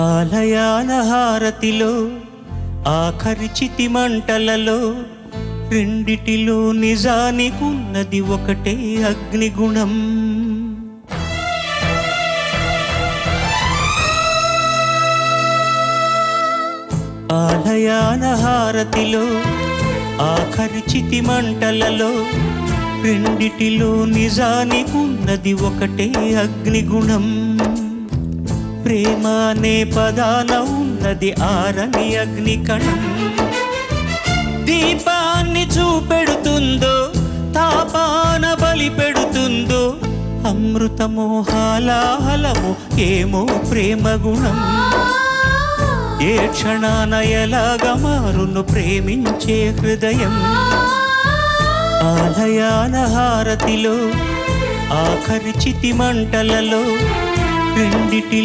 ఆలయాల హారతిలో ఆఖరి చితి మంటలలో రెండిటిలో నిజానికున్నది ఒకటే అగ్నిగుణం. ఆలయాల హారతిలో ఆఖరి చితి మంటలలో రెండిటిలో నిజానికున్నది ఒకటే అగ్నిగుణం. ప్రేమ అనే పదాన ఉన్నది ఆరని అగ్నికణం. దీపాన్ని చూపెడుతుందో తాపాన బలి పెడుతుందో అమృతమో హాలాహలమో ఏమో ప్రేమ గుణం. ఏ క్షణాన ఎలాగా మారును ప్రేమించే హృదయం. ఆలయాల హారతిలో ఆఖరి చితి మంటలలో రెండిటి